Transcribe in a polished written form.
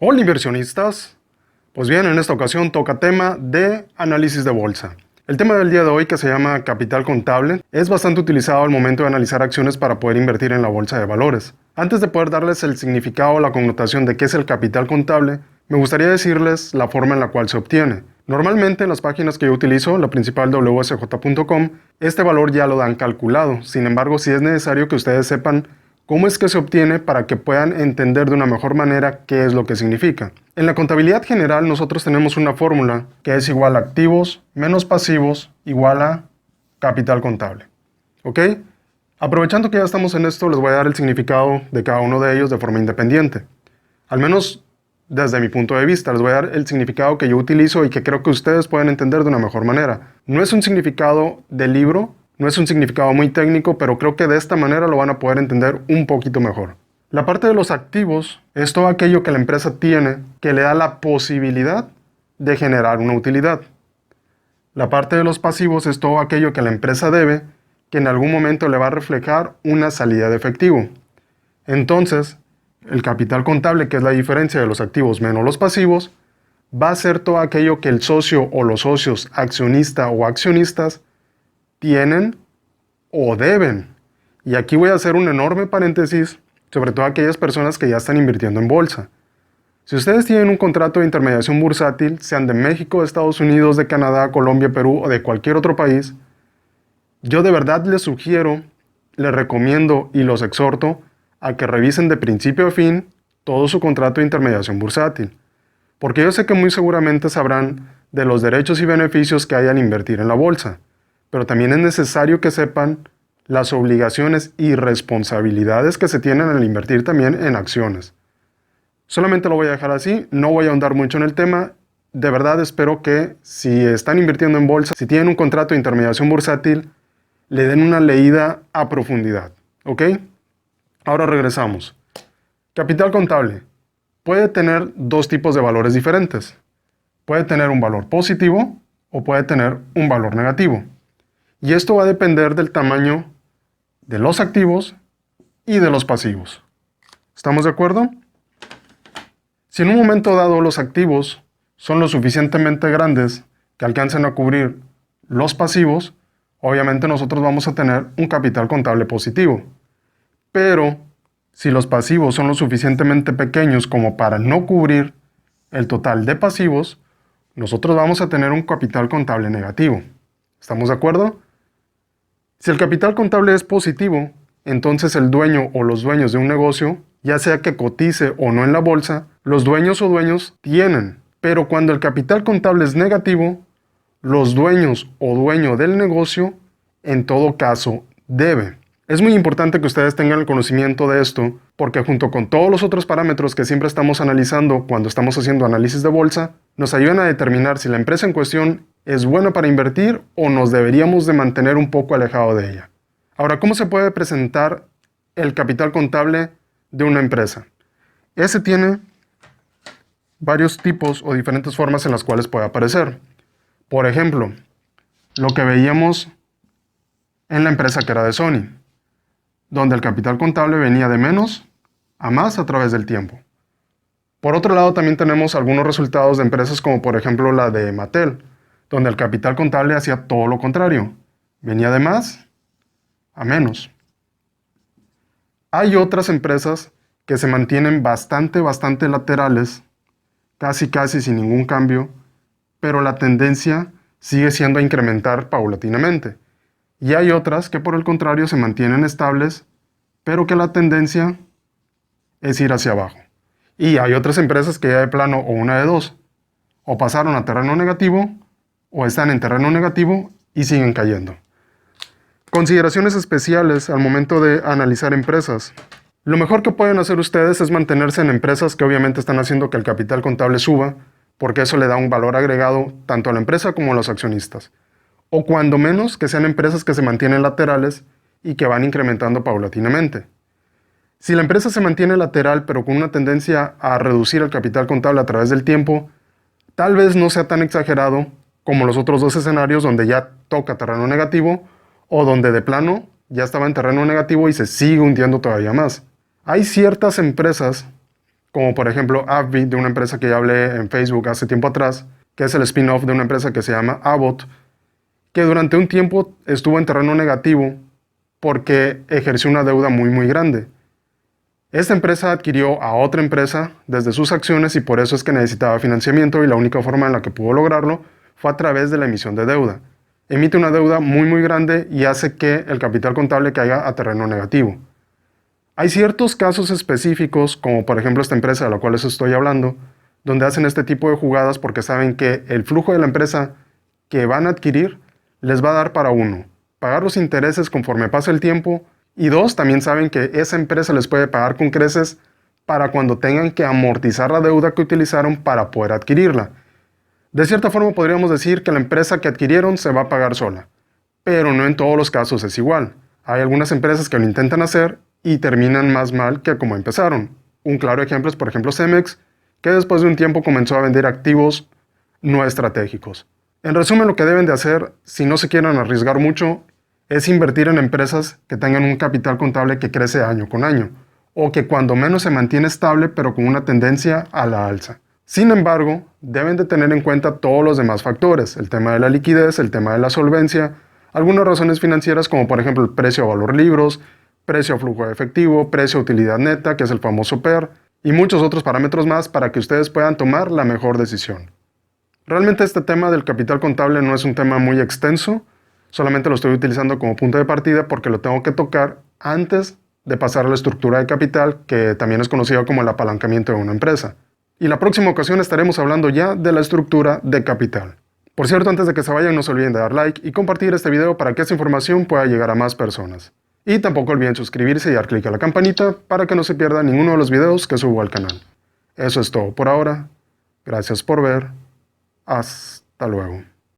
Hola inversionistas, pues bien, en esta ocasión toca tema de análisis de bolsa. El tema del día de hoy, que se llama capital contable, es bastante utilizado al momento de analizar acciones para poder invertir en la bolsa de valores. Antes de poder darles el significado o la connotación de qué es el capital contable, me gustaría decirles la forma en la cual se obtiene. Normalmente en las páginas que yo utilizo, la principal wsj.com, este valor ya lo dan calculado. Sin embargo, sí es necesario que ustedes sepan cómo es que se obtiene para que puedan entender de una mejor manera qué es lo que significa. En la contabilidad general nosotros tenemos una fórmula que es igual a activos menos pasivos igual a capital contable. ¿Ok? Aprovechando que ya estamos en esto, les voy a dar el significado de cada uno de ellos de forma independiente. Al menos desde mi punto de vista, les voy a dar el significado que yo utilizo y que creo que ustedes pueden entender de una mejor manera. No es un significado de libro, no es un significado muy técnico, pero creo que de esta manera lo van a poder entender un poquito mejor. La parte de los activos es todo aquello que la empresa tiene que le da la posibilidad de generar una utilidad. La parte de los pasivos es todo aquello que la empresa debe que en algún momento le va a reflejar una salida de efectivo. Entonces, el capital contable, que es la diferencia de los activos menos los pasivos, va a ser todo aquello que el socio o los socios accionista o accionistas tienen o deben. Y aquí voy a hacer un enorme paréntesis sobre todo aquellas personas que ya están invirtiendo en bolsa. Si ustedes tienen un contrato de intermediación bursátil, sean de México, de Estados Unidos, de Canadá, Colombia, Perú o de cualquier otro país, yo de verdad les sugiero, les recomiendo y los exhorto a que revisen de principio a fin todo su contrato de intermediación bursátil, porque yo sé que muy seguramente sabrán de los derechos y beneficios que hay al invertir en la bolsa, pero también es necesario que sepan las obligaciones y responsabilidades que se tienen al invertir también en acciones. Solamente lo voy a dejar así, no voy a ahondar mucho en el tema. De verdad espero que si están invirtiendo en bolsa, si tienen un contrato de intermediación bursátil, le den una leída a profundidad. ¿Ok? Ahora regresamos. Capital contable puede tener dos tipos de valores diferentes. Puede tener un valor positivo o puede tener un valor negativo. Y esto va a depender del tamaño de los activos y de los pasivos. ¿Estamos de acuerdo? Si en un momento dado los activos son lo suficientemente grandes que alcancen a cubrir los pasivos, obviamente nosotros vamos a tener un capital contable positivo. Pero si los pasivos son lo suficientemente pequeños como para no cubrir el total de pasivos, nosotros vamos a tener un capital contable negativo. ¿Estamos de acuerdo? Si el capital contable es positivo, entonces el dueño o los dueños de un negocio, ya sea que cotice o no en la bolsa, los dueños o dueños tienen. Pero cuando el capital contable es negativo, los dueños o dueño del negocio, en todo caso, debe. Es muy importante que ustedes tengan el conocimiento de esto, porque junto con todos los otros parámetros que siempre estamos analizando cuando estamos haciendo análisis de bolsa, nos ayudan a determinar si la empresa en cuestión es buena para invertir o nos deberíamos de mantener un poco alejado de ella. Ahora, ¿cómo se puede presentar el capital contable de una empresa? Ese tiene varios tipos o diferentes formas en las cuales puede aparecer. Por ejemplo, lo que veíamos en la empresa que era de Sony, donde el capital contable venía de menos a más a través del tiempo. Por otro lado, también tenemos algunos resultados de empresas como por ejemplo la de Mattel, donde el capital contable hacía todo lo contrario, venía de más a menos. Hay otras empresas que se mantienen bastante laterales, casi sin ningún cambio, pero la tendencia sigue siendo a incrementar paulatinamente. Y hay otras que por el contrario se mantienen estables, pero que la tendencia es ir hacia abajo. Y hay otras empresas que ya de plano o una de dos, o pasaron a terreno negativo, o están en terreno negativo y siguen cayendo. Consideraciones especiales al momento de analizar empresas. Lo mejor que pueden hacer ustedes es mantenerse en empresas que obviamente están haciendo que el capital contable suba, porque eso le da un valor agregado tanto a la empresa como a los accionistas. O cuando menos que sean empresas que se mantienen laterales y que van incrementando paulatinamente. Si la empresa se mantiene lateral pero con una tendencia a reducir el capital contable a través del tiempo, tal vez no sea tan exagerado como los otros dos escenarios donde ya toca terreno negativo o donde de plano ya estaba en terreno negativo y se sigue hundiendo todavía más. Hay ciertas empresas como por ejemplo AbbVie, de una empresa que ya hablé en Facebook hace tiempo atrás, que es el spin-off de una empresa que se llama Abbott, que durante un tiempo estuvo en terreno negativo porque ejerció una deuda muy grande. Esta empresa adquirió a otra empresa desde sus acciones y por eso es que necesitaba financiamiento y la única forma en la que pudo lograrlo fue a través de la emisión de deuda. Emite una deuda muy grande y hace que el capital contable caiga a terreno negativo. Hay ciertos casos específicos, como por ejemplo esta empresa de la cual les estoy hablando, donde hacen este tipo de jugadas porque saben que el flujo de la empresa que van a adquirir les va a dar para uno, pagar los intereses conforme pasa el tiempo, y dos, también saben que esa empresa les puede pagar con creces para cuando tengan que amortizar la deuda que utilizaron para poder adquirirla. De cierta forma podríamos decir que la empresa que adquirieron se va a pagar sola, pero no en todos los casos es igual. Hay algunas empresas que lo intentan hacer y terminan más mal que como empezaron. Un claro ejemplo es por ejemplo Cemex, que después de un tiempo comenzó a vender activos no estratégicos. En resumen, lo que deben de hacer, si no se quieren arriesgar mucho, es invertir en empresas que tengan un capital contable que crece año con año, o que cuando menos se mantiene estable pero con una tendencia a la alza. Sin embargo, deben de tener en cuenta todos los demás factores, el tema de la liquidez, el tema de la solvencia, algunas razones financieras como por ejemplo el precio a valor libros, precio a flujo de efectivo, precio a utilidad neta, que es el famoso PER, y muchos otros parámetros más para que ustedes puedan tomar la mejor decisión. Realmente este tema del capital contable no es un tema muy extenso, solamente lo estoy utilizando como punto de partida porque lo tengo que tocar antes de pasar a la estructura de capital, que también es conocida como el apalancamiento de una empresa. Y la próxima ocasión estaremos hablando ya de la estructura de capital. Por cierto, antes de que se vayan, no se olviden de dar like y compartir este video para que esta información pueda llegar a más personas. Y tampoco olviden suscribirse y dar clic a la campanita para que no se pierda ninguno de los videos que subo al canal. Eso es todo por ahora. Gracias por ver. Hasta luego.